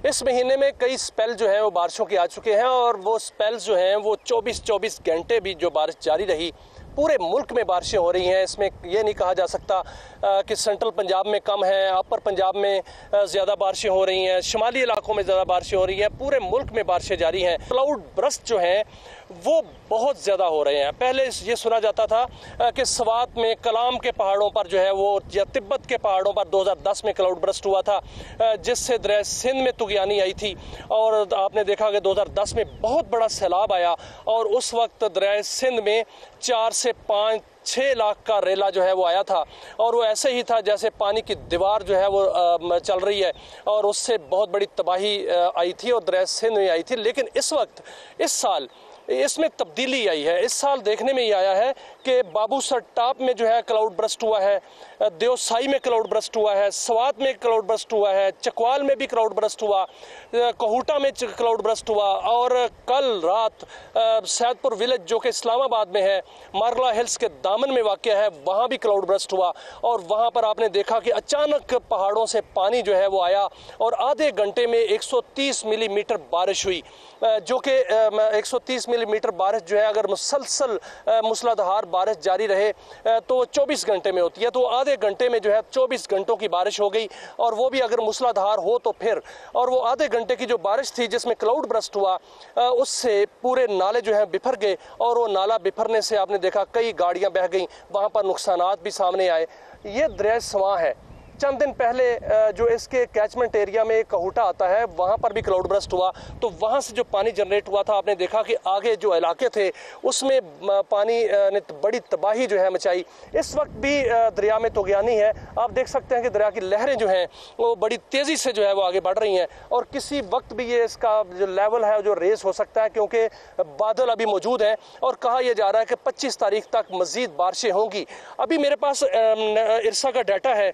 इस महीने में कई स्पेल जो हैं वो बारिशों के आ चुके हैं, और वो स्पेल्स जो हैं वो 24-24 घंटे भी जो बारिश जारी रही। पूरे मुल्क में बारिशें हो रही हैं। इसमें यह नहीं कहा जा सकता कि सेंट्रल पंजाब में कम है, अपर पंजाब में ज़्यादा बारिशें हो रही हैं, शुमाली इलाकों में ज़्यादा बारिशें हो रही हैं। पूरे मुल्क में बारिशें जारी हैं। क्लाउड बर्स्ट जो हैं वो बहुत ज़्यादा हो रहे हैं। पहले ये सुना जाता था कि स्वात में कलाम के पहाड़ों पर जो है वो, या तिब्बत के पहाड़ों पर 2010 में क्लाउड बर्स्ट हुआ था, जिससे दरिया सिंध में तुगयानी आई थी। और आपने देखा कि 2010 में बहुत बड़ा सैलाब आया, और उस वक्त दरिया सिंध में 4 से 5-6 लाख का रेला जो है वो आया था, और वो ऐसे ही था जैसे पानी की दीवार जो है वो चल रही है, और उससे बहुत बड़ी तबाही आई थी और दरिया सिंध में आई थी। लेकिन इस वक्त, इस साल इसमें तब्दीली आई है। इस साल देखने में ये आया है कि बाबूसर टॉप में जो है क्लाउड बर्स्ट हुआ है, देवसाई में क्लाउड बर्स्ट हुआ है, स्वात में क्लाउड बर्स्ट हुआ है, चकवाल में भी क्लाउड बर्स्ट हुआ, कहूटा में क्लाउड बर्स्ट हुआ, और कल रात सैदपुर विलेज जो कि इस्लामाबाद में है, मारला हिल्स के दामन में वाक़ है, वहाँ भी क्लाउड बर्स्ट हुआ। और वहाँ पर आपने देखा कि अचानक पहाड़ों से पानी जो है वो आया, और आधे घंटे में 130 मिलीमीटर बारिश हुई, जो कि 130 मिलीमीटर बारिश जो है अगर मुसलसल मूसलाधार बारिश जारी रहे तो 24 घंटे में होती है। तो आधे घंटे में जो है 24 घंटों की बारिश हो गई, और वो भी अगर मूसलाधार हो तो फिर, और वो आधे घंटे की जो बारिश थी जिसमें क्लाउड बर्स्ट हुआ, उससे पूरे नाले जो हैं बिफर गए, और वो नाला बिफरने से आपने देखा कई गाड़ियां बह गईं, वहाँ पर नुकसानात भी सामने आए। ये दरिया स्वां है। चंद दिन पहले जो इसके कैचमेंट एरिया में कहूटा आता है, वहाँ पर भी क्लाउड बर्स्ट हुआ, तो वहाँ से जो पानी जनरेट हुआ था, आपने देखा कि आगे जो इलाके थे उसमें पानी ने बड़ी तबाही जो है मचाई। इस वक्त भी दरिया में तुगयानी है। आप देख सकते हैं कि दरिया की लहरें जो हैं वो बड़ी तेज़ी से जो है वो आगे बढ़ रही हैं, और किसी वक्त भी ये इसका जो लेवल है जो रेस हो सकता है, क्योंकि बादल अभी मौजूद हैं, और कहा यह जा रहा है कि 25 तारीख तक मज़ीद बारिशें होंगी। अभी मेरे पास इरसा का डाटा है,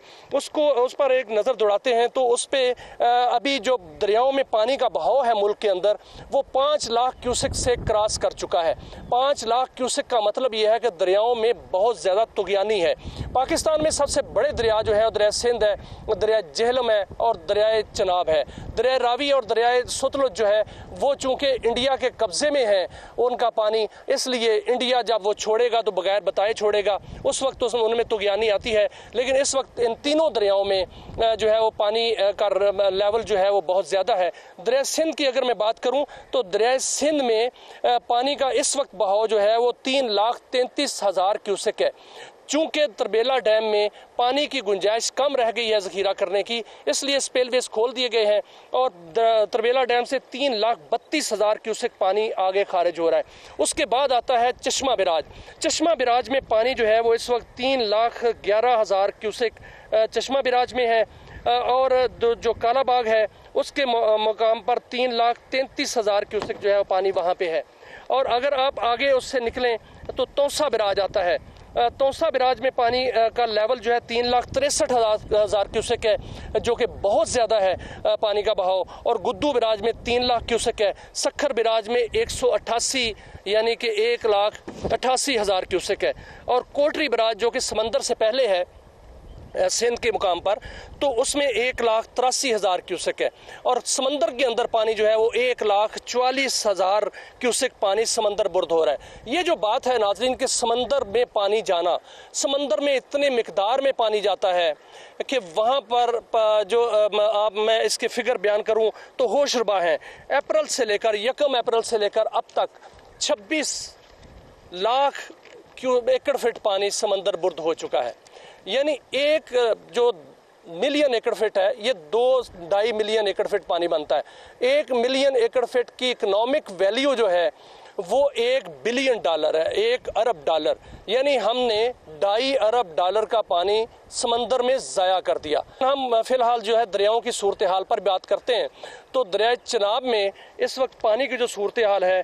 उस पर एक नज़र दौड़ाते हैं, तो उस पर अभी जो दरियाओं में पानी का बहाव है मुल्क के अंदर, वो 5 लाख क्यूसेक से क्रॉस कर चुका है। 5 लाख क्यूसेक का मतलब यह है कि दरियाओं में बहुत ज़्यादा तुगयानी है। पाकिस्तान में सबसे बड़े दरिया जो है दरिया सिंध है, दरिया जेहलम है, और दरिया चनाब है। दरिया रावी और दरिया सतलुज जो है वो चूँकि इंडिया के कब्जे में है उनका पानी, इसलिए इंडिया जब वो छोड़ेगा तो बगैर बताए छोड़ेगा, उस वक्त उनमें तुगयानी आती है। लेकिन इस वक्त इन तीनों दरियाओं में जो है वो पानी का लेवल जो है वो बहुत ज़्यादा है। दरिया सिंध की अगर मैं बात करूं तो दरिया सिंध में पानी का इस वक्त बहाव जो है वो 3,33,000 क्यूसेक है। चूंकि तरबेला डैम में पानी की गुंजाइश कम रह गई है ज़ख़ीरा करने की, इसलिए स्पेलवेज खोल दिए गए हैं, और तरबेला डैम से 3,32,000 क्यूसेक पानी आगे खारिज हो रहा है। उसके बाद आता है चश्मा बिराज। चश्मा बिराज में पानी जो है वो इस वक्त 3,11,000 क्यूसेक चश्मा बिराज में है, और जो काला बाग है उसके मुकाम पर 3,33,000 क्यूसेक जो है वो पानी वहाँ पे है। और अगर आप आगे उससे निकलें तो तौसा बिराज आता है। तौसा बिराज में पानी का लेवल जो है 3,63,000 क्यूसेक है, जो कि बहुत ज़्यादा है पानी का बहाव। और गुद्दू बिराज में 3 लाख क्यूसेक है। सखर बिराज में 188 यानी कि 1,88,000 क्यूसेक है। और कोटरी बिराज जो कि समंदर से पहले है सिंध के मुकाम पर, तो उसमें 1,83,000 क्यूसेक है और समंदर के अंदर पानी जो है वो 1,44,000 क्यूसेक पानी समंदर बुर्द हो रहा है। ये जो बात है नाज़रीन कि समंदर में पानी जाना, समंदर में इतने मिकदार में पानी जाता है कि वहाँ पर जो मैं इसके फिगर बयान करूँ तो होशरुबा हैं। अप्रैल से लेकर 1 अप्रैल से लेकर अब तक 26 लाख एकड़ फीट पानी समंदर बुर्द हो चुका है। यानी एक जो मिलियन एकड़ फीट है ये 2-2.5 मिलियन एकड़ फीट पानी बनता है। 1 मिलियन एकड़ फीट की इकोनॉमिक वैल्यू जो है वो $1 बिलियन है, $1 अरब। यानी हमने $2.5 अरब का पानी समंदर में ज़ाया कर दिया। हम फिलहाल जो है दरियाओं की सूरत हाल पर बात करते हैं तो दरिया चनाब में इस वक्त पानी की जो सूरत हाल है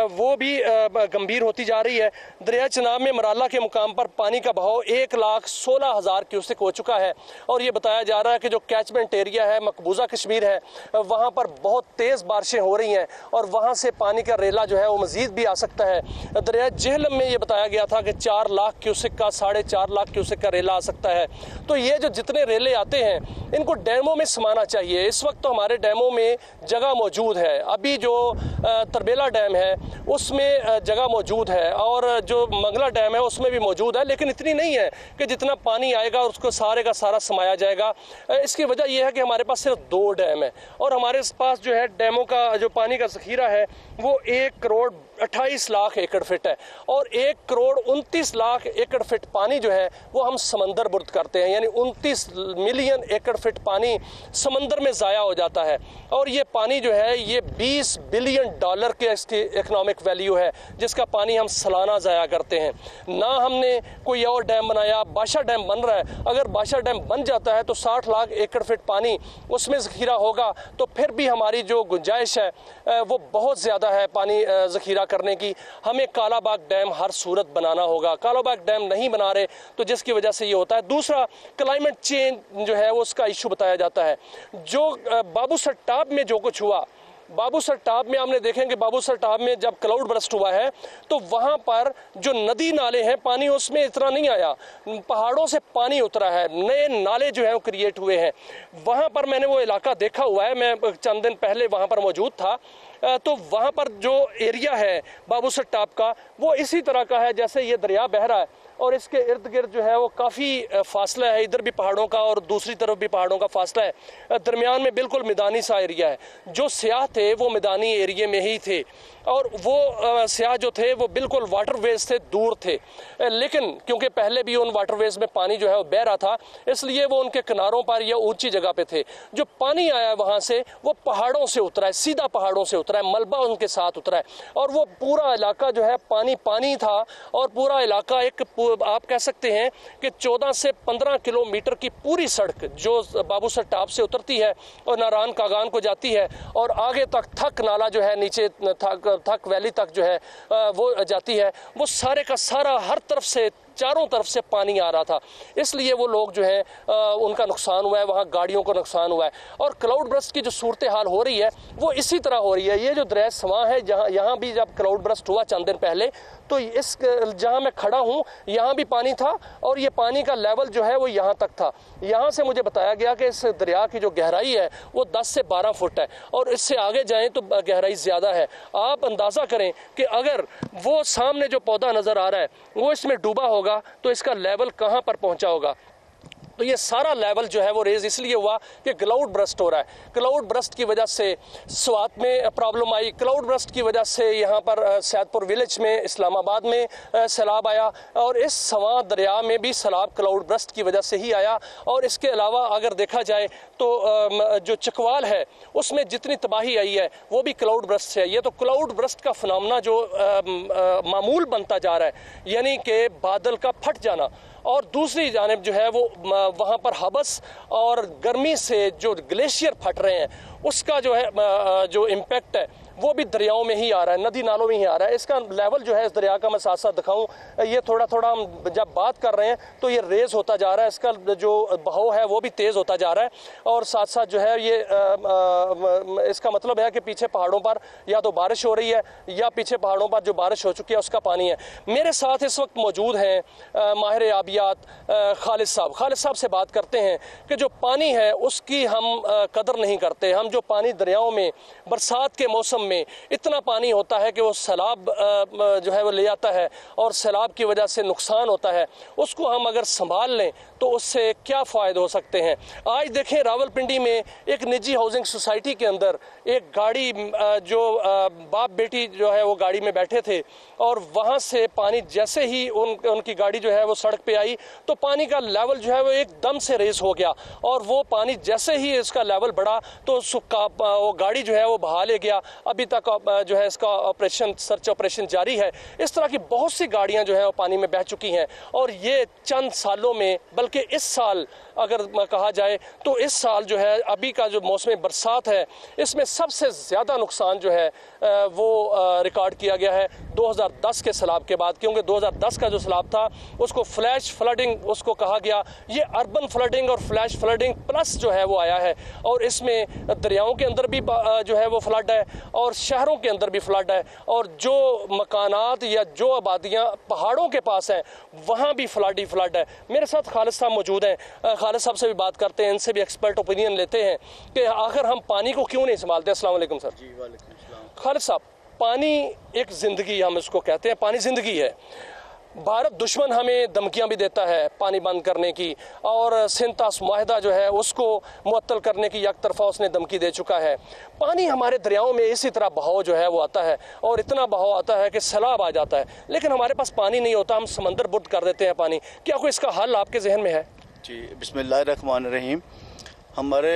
वो भी गंभीर होती जा रही है। दरिया चनाब में मराला के मुकाम पर पानी का बहाव 1,16,000 क्यूसेक हो चुका है और ये बताया जा रहा है कि जो कैचमेंट एरिया है मकबूजा कश्मीर है वहाँ पर बहुत तेज़ बारिशें हो रही हैं और वहाँ से पानी का रेला जो है वो मज़ीद भी आ सकता है। दरिया जेहलम में ये बताया गया था कि 4 लाख क्यूसेक का 4.5 लाख क्यूसेक का रेला आ सकता है। तो ये जो जितने रेले आते हैं इनको डैमों में समाना चाहिए। इस वक्त तो हमारे डैमों में जगह मौजूद है, अभी जो तरबेला डैम है उसमें जगह मौजूद है और जो मंगला डैम है उसमें भी मौजूद है, लेकिन इतनी नहीं है कि जितना पानी आएगा उसको सारे का सारा समाया जाएगा। इसकी वजह यह है कि हमारे पास सिर्फ 2 डैम है और हमारे पास जो है डैमों का जो पानी का ज़ख़ीरा है वो 1,28,00,000 एकड़ फीट है और 1,29,00,000 एकड़ फीट पानी जो है वो हम समंदर बुर्द करते हैं। यानी 29 मिलियन एकड़ फीट पानी समंदर में ज़ाया हो जाता है और ये पानी जो है ये $20 बिलियन के इसकी इकोनॉमिक वैल्यू है जिसका पानी हम सालाना ज़ाया करते हैं। ना हमने कोई और डैम बनाया, बादशाह डैम बन रहा है, अगर बादशाह डैम बन जाता है तो 60 लाख एकड़ फीट पानी उसमें ज़ख़ीरा होगा तो फिर भी हमारी जो गुंजाइश है वो बहुत ज़्यादा है पानी ज़ख़ीरा करने की। हमें कालाबाग डैम हर सूरत बनाना होगा, कालाबाग डैम नहीं बना रहे तो जिसकी वजह से ये होता है। दूसरा क्लाइमेट चेंज जो है वो उसका इशू बताया जाता है। जो बाबूसर टाप में जो कुछ हुआ, बाबूसर टाप में हमने देखेंगे बाबूसर टाप में जब क्लाउड बर्स्ट हुआ है तो वहां पर जो नदी नाले हैं पानी उसमें इतना नहीं आया, पहाड़ों से पानी उतरा है, नए नाले जो है वो क्रिएट हुए हैं। वहां पर मैंने वो इलाका देखा हुआ है, मैं चंद दिन पहले वहां पर मौजूद था तो वहां पर जो एरिया है बाबूसर टाप का वो इसी तरह का है जैसे ये दरिया बह रहा है और इसके इर्द गिर्द जो है वो काफ़ी फासला है, इधर भी पहाड़ों का और दूसरी तरफ भी पहाड़ों का फासला है, दरमियान में बिल्कुल मैदानी सा एरिया है। जो सियाह थे वो मैदानी एरिया में ही थे और वो सियाह जो थे वो बिल्कुल वाटरवेज से दूर थे, लेकिन क्योंकि पहले भी उन वाटरवेज में पानी जो है वो बह रहा था इसलिए वो उनके किनारों पर या ऊंची जगह पे थे। जो पानी आया वहाँ से वो पहाड़ों से उतरा है, सीधा पहाड़ों से उतरा है, मलबा उनके साथ उतरा है और वो पूरा इलाका जो है पानी पानी था और पूरा इलाका एक आप कह सकते हैं कि 14 से 15 किलोमीटर की पूरी सड़क जो बाबूसर टाप से उतरती है और नारायण कागान को जाती है और आगे तक थक नाला जो है नीचे थक वैली तक जो है वो जाती है, वो सारे का सारा हर तरफ से चारों तरफ से पानी आ रहा था, इसलिए वो लोग जो है उनका नुकसान हुआ है, वहाँ गाड़ियों को नुकसान हुआ है। और क्लाउड बर्स्ट की जो सूरत हाल हो रही है वो इसी तरह हो रही है। ये जो दरिया सवां है जहाँ यहाँ भी जब क्लाउड बर्स्ट हुआ चंद दिन पहले तो इस जहाँ मैं खड़ा हूँ यहाँ भी पानी था और ये पानी का लेवल जो है वो यहाँ तक था। यहाँ से मुझे बताया गया कि इस दरिया की जो गहराई है वो 10 से 12 फुट है और इससे आगे जाएं तो गहराई ज़्यादा है। आप अंदाज़ा करें कि अगर वो सामने जो पौधा नज़र आ रहा है वो इसमें डूबा होगा तो इसका लेवल कहां पर पहुंचा होगा। तो ये सारा लेवल जो है वो रेज इसलिए हुआ कि क्लाउड बर्स्ट हो रहा है। क्लाउड बर्स्ट की वजह से स्वात में प्रॉब्लम आई, क्लाउड बर्स्ट की वजह से यहाँ पर सैदपुर विलेज में इस्लामाबाद में सैलाब आया और इस सवां दरिया में भी सैलाब क्लाउड बर्स्ट की वजह से ही आया। और इसके अलावा अगर देखा जाए तो जो चकवाल है उसमें जितनी तबाही आई है वो भी क्लाउड बर्स्ट से आई है। तो क्लाउड बर्स्ट का फिनोमेना जो मामूल बनता जा रहा है यानी कि बादल का फट जाना और दूसरी जानिब जो है वो वहाँ पर हबस और गर्मी से जो ग्लेशियर फट रहे हैं उसका जो है जो इम्पैक्ट है वो भी दरियाओं में ही आ रहा है, नदी नालों में ही आ रहा है। इसका लेवल जो है इस दरिया का मैं साथ साथ दिखाऊं, ये थोड़ा थोड़ा हम जब बात कर रहे हैं तो ये रेज होता जा रहा है, इसका जो बहाव है वो भी तेज़ होता जा रहा है। और साथ साथ जो है ये इसका मतलब है कि पीछे पहाड़ों पर या तो बारिश हो रही है या पीछे पहाड़ों पर जो बारिश हो चुकी है उसका पानी है। मेरे साथ इस वक्त मौजूद हैं माहिर आबियात खालिद साहब से बात करते हैं कि जो पानी है उसकी हम कदर नहीं करते। हम जो पानी दरियाओं में बरसात के मौसम में इतना पानी होता है कि वो सैलाब जो है वो ले आता है और सैलाब की वजह से नुकसान होता है, उसको हम अगर संभाल लें तो उससे क्या फ़ायदे हो सकते हैं। आज देखें रावलपिंडी में एक निजी हाउसिंग सोसाइटी के अंदर एक गाड़ी जो बाप बेटी जो है वो गाड़ी में बैठे थे और वहाँ से पानी जैसे ही उनकी गाड़ी जो है वो सड़क पे आई तो पानी का लेवल जो है वो एकदम से रेस हो गया और वो पानी जैसे ही इसका लेवल बढ़ा तो वो गाड़ी जो है वो बहा ले गया। अभी तक जो है इसका ऑपरेशन सर्च ऑपरेशन जारी है। इस तरह की बहुत सी गाड़ियां जो है वो पानी में बह चुकी हैं और ये चंद सालों में, बल्कि इस साल अगर कहा जाए तो इस साल जो है अभी का जो मौसम बरसात है इसमें सबसे ज़्यादा नुकसान जो है वो रिकॉर्ड किया गया है 2010 के सैलाब के बाद, क्योंकि 2010 का जो सैलाब था उसको फ्लैश फ्लडिंग उसको कहा गया। ये अर्बन फ्लडिंग और फ्लैश फ्लडिंग प्लस जो है वो आया है और इसमें दरियाओं के अंदर भी जो है वो फ्लड है और शहरों के अंदर भी फ्लड है और जो मकानात या जो आबादियाँ पहाड़ों के पास हैं वहाँ भी फ्लड ही फ्लड है। मेरे साथ खालिद साहब मौजूद हैं, खालिद साहब से भी बात करते हैं, इनसे भी एक्सपर्ट ओपिनियन लेते हैं कि आखिर हम पानी को क्यों नहीं संभालते। अस्सलाम वालेकुम सर। जी वालेकुम सलाम। खालिद साहब, पानी एक ज़िंदगी हम इसको कहते हैं, पानी ज़िंदगी है। भारत दुश्मन हमें धमकियां भी देता है पानी बंद करने की और सिंतास मुआहदा जो है उसको मुअत्तल करने की एक तरफा उसने धमकी दे चुका है। पानी हमारे दरियाओं में इसी तरह बहाव जो है वो आता है और इतना बहाव आता है कि सैलाब आ जाता है, लेकिन हमारे पास पानी नहीं होता, हम समंदर बुर्द कर देते हैं पानी। क्या कोई इसका हल आपके जहन में है? जी बिस्मिल्लाहिर्रहमानिर्रहीम। हमारे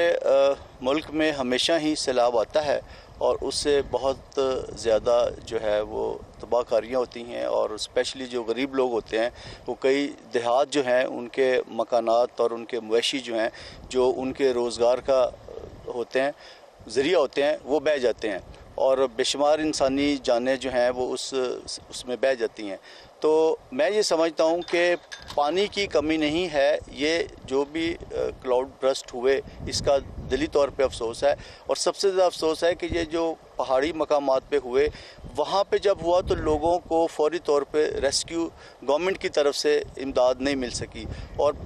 मुल्क में हमेशा ही सैलाब आता है और उससे बहुत ज़्यादा जो है वो तबाहकारियाँ होती हैं और स्पेशली जो गरीब लोग होते हैं वो कई देहात जो हैं उनके मकानात और उनके मवेशी जो हैं जो उनके रोज़गार का होते हैं ज़रिया होते हैं वो बह जाते हैं और बेशुमार इंसानी जानें जो हैं वो उसमें बह जाती हैं। तो मैं ये समझता हूँ कि पानी की कमी नहीं है, ये जो भी क्लाउड बर्स्ट हुए इसका दिली तौर पे अफसोस है और सबसे ज़्यादा अफसोस है कि ये जो पहाड़ी मकामात पे हुए वहाँ पे जब हुआ तो लोगों को फौरी तौर पे रेस्क्यू गवर्नमेंट की तरफ से इमदाद नहीं मिल सकी और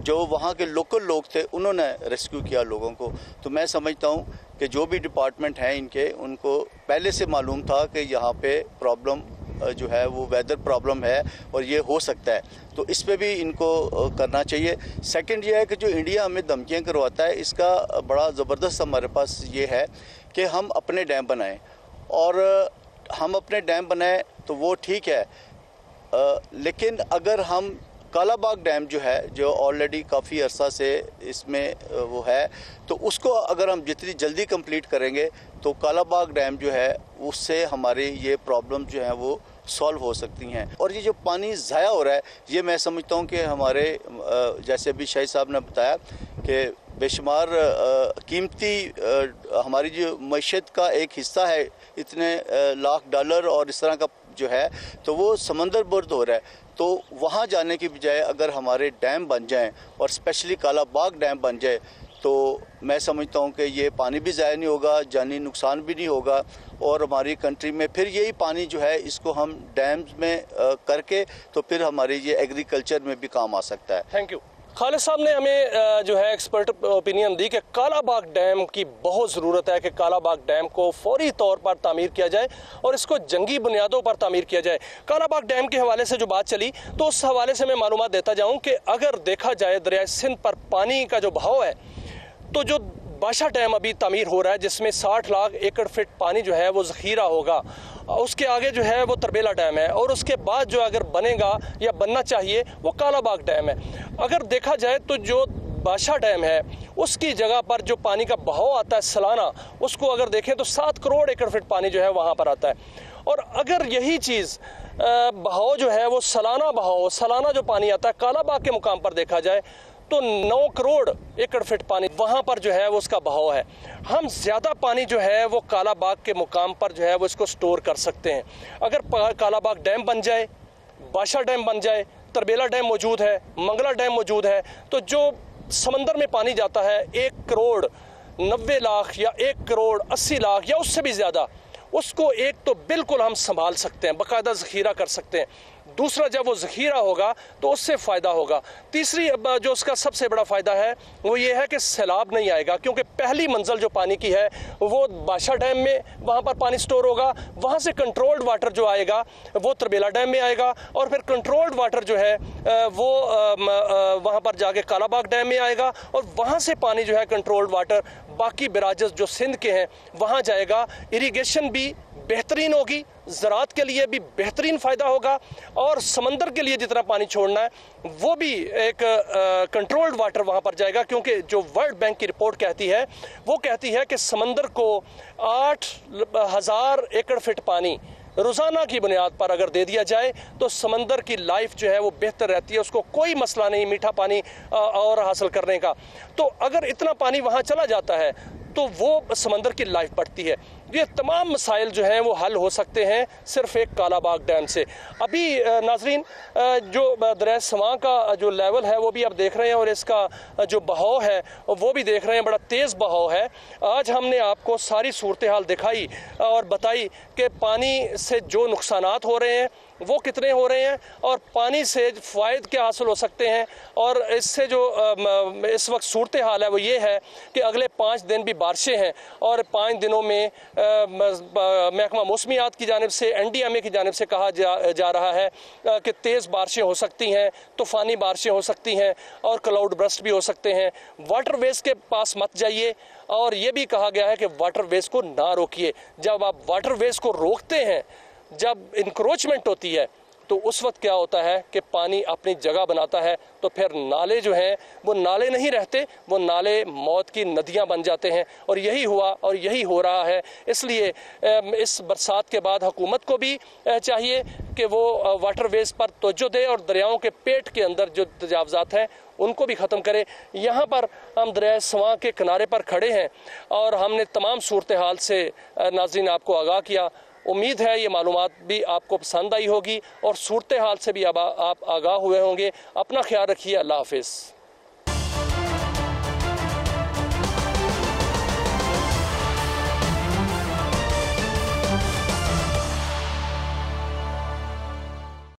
जो वहाँ के लोकल लोग थे उन्होंने रेस्क्यू किया लोगों को। तो मैं समझता हूँ कि जो भी डिपार्टमेंट हैं इनके उनको पहले से मालूम था कि यहाँ पे प्रॉब्लम जो है वो वेदर प्रॉब्लम है और ये हो सकता है, तो इस पे भी इनको करना चाहिए। सेकंड ये है कि जो इंडिया हमें धमकियाँ करवाता है इसका बड़ा ज़बरदस्त हमारे पास ये है कि हम अपने डैम बनाएं और हम अपने डैम बनाएं तो वो ठीक है, लेकिन अगर हम कालाबाग डैम जो है जो ऑलरेडी काफ़ी अरसा से इसमें वो है तो उसको अगर हम जितनी जल्दी कंप्लीट करेंगे तो कालाबाग डैम जो है उससे हमारी ये प्रॉब्लम जो है वो सॉल्व हो सकती हैं। और ये जो पानी ज़ाया हो रहा है ये मैं समझता हूँ कि हमारे जैसे अभी शाहिद साहब ने बताया कि बेशुमार कीमती हमारी जो मईशत का एक हिस्सा है, इतने लाख डॉलर और इस तरह का जो है तो वो समंदर बुर्द हो रहा है। तो वहाँ जाने की बजाय अगर हमारे डैम बन जाएं और स्पेशली कालाबाग डैम बन जाए तो मैं समझता हूँ कि ये पानी भी ज़ाया नहीं होगा, जानी नुकसान भी नहीं होगा और हमारी कंट्री में फिर यही पानी जो है इसको हम डैम्स में करके तो फिर हमारी ये एग्रीकल्चर में भी काम आ सकता है। Thank you. खालिद साहब ने हमें जो है एक्सपर्ट ओपिनियन दी कि कालाबाग डैम की बहुत ज़रूरत है कि कालाबाग डैम को फौरी तौर पर तामीर किया जाए और इसको जंगी बुनियादों पर तामीर किया जाए। कालाबाग डैम के हवाले से जो बात चली तो उस हवाले से मैं मालूमात देता जाऊं कि अगर देखा जाए दरिया सिंध पर पानी का जो बहाव है तो जो बादशाह डैम अभी तामीर हो रहा है जिसमें 60 लाख एकड़ फिट पानी जो है वो ज़ख़ीरा होगा, उसके आगे जो है वो तरबेला डैम है और उसके बाद जो अगर बनेगा या बनना चाहिए वो कालाबाग डैम है। अगर देखा जाए तो जो बादशाह डैम है उसकी जगह पर जो पानी का बहाव आता है सालाना, उसको अगर देखें तो 7 करोड़ एकड़ फिट पानी जो है वहाँ पर आता है। और अगर यही चीज़ बहाव जो है वो सालाना बहाव, सालाना जो पानी आता है कालाबाग के मुकाम पर देखा जाए तो 9 करोड़ एकड़ फीट पानी वहां पर जो है वो उसका बहाव है। हम ज्यादा पानी जो है वो कालाबाग के मुकाम पर जो है वो इसको स्टोर कर सकते हैं। अगर कालाबाग डैम बन जाए, बादशाह डैम बन जाए, तरबेला डैम मौजूद है, मंगला डैम मौजूद है, तो जो समंदर में पानी जाता है 1 करोड़ 90 लाख या 1 करोड़ 80 लाख या उससे भी ज्यादा, उसको एक तो बिल्कुल हम संभाल सकते हैं, बाकायदा जखीरा कर सकते हैं। दूसरा, जब वो जखीरा होगा तो उससे फ़ायदा होगा। तीसरी जो उसका सबसे बड़ा फ़ायदा है वो ये है कि सैलाब नहीं आएगा, क्योंकि पहली मंजिल जो पानी की है वो बादशाह डैम में वहाँ पर पानी स्टोर होगा, वहाँ से कंट्रोल्ड वाटर जो आएगा वो तरबेला डैम में आएगा, और फिर कंट्रोल्ड वाटर जो है वो वहाँ पर जाके कालाबाग डैम में आएगा, और वहाँ से पानी जो है कंट्रोल्ड वाटर बाकी बराजस जो सिंध के हैं वहाँ जाएगा। इरिगेशन भी बेहतरीन होगी, ज़राअत के लिए भी बेहतरीन फ़ायदा होगा, और समंदर के लिए जितना पानी छोड़ना है वो भी एक कंट्रोल्ड वाटर वहाँ पर जाएगा। क्योंकि जो वर्ल्ड बैंक की रिपोर्ट कहती है वो कहती है कि समंदर को 8,000 एकड़ फीट पानी रोज़ाना की बुनियाद पर अगर दे दिया जाए तो समंदर की लाइफ जो है वो बेहतर रहती है, उसको कोई मसला नहीं मीठा पानी और हासिल करने का। तो अगर इतना पानी वहाँ चला जाता है तो वो समंदर की लाइफ बढ़ती है। ये तमाम मसाइल जो हैं वो हल हो सकते हैं सिर्फ एक कालाबाग डैम से। अभी नाजरीन जो दरिया सवां का जो लेवल है वो भी आप देख रहे हैं, और इसका जो बहाव है वो भी देख रहे हैं, बड़ा तेज़ बहाव है। आज हमने आपको सारी सूरत हाल दिखाई और बताई कि पानी से जो नुकसानात हो रहे हैं वो कितने हो रहे हैं, और पानी से फ़ायदे क्या हासिल हो सकते हैं। और इससे जो इस वक्त सूरत हाल है वो ये है कि अगले 5 दिन भी बारिशें हैं, और 5 दिनों में महकमा मौसमियात की जानिब से, NDMA की जानिब से कहा जा रहा है कि तेज़ बारिशें हो सकती हैं, तूफ़ानी बारिशें हो सकती हैं, और क्लाउड बर्स्ट भी हो सकते हैं। वाटरवेज के पास मत जाइए, और ये भी कहा गया है कि वाटरवेज को ना रोकिए। जब आप वाटरवेज को रोकते हैं, जब इंक्रोचमेंट होती है, तो उस वक्त क्या होता है कि पानी अपनी जगह बनाता है, तो फिर नाले जो हैं वो नाले नहीं रहते, वो नाले मौत की नदियां बन जाते हैं। और यही हुआ और यही हो रहा है। इसलिए इस बरसात के बाद हुकूमत को भी चाहिए कि वो वाटरवेज पर तवज्जो दे और दरियाओं के पेट के अंदर जो तजावज़ात हैं उनको भी ख़त्म करे। यहाँ पर हम दरिया सवां के किनारे पर खड़े हैं और हमने तमाम सूरत हाल से नाज़रीन आपको आगाह किया। उम्मीद है ये मालूमात भी आपको पसंद आई होगी और सूरत हाल से भी अब आप आगाह हुए होंगे। अपना ख्याल रखिए। अल्लाह हाफिज़।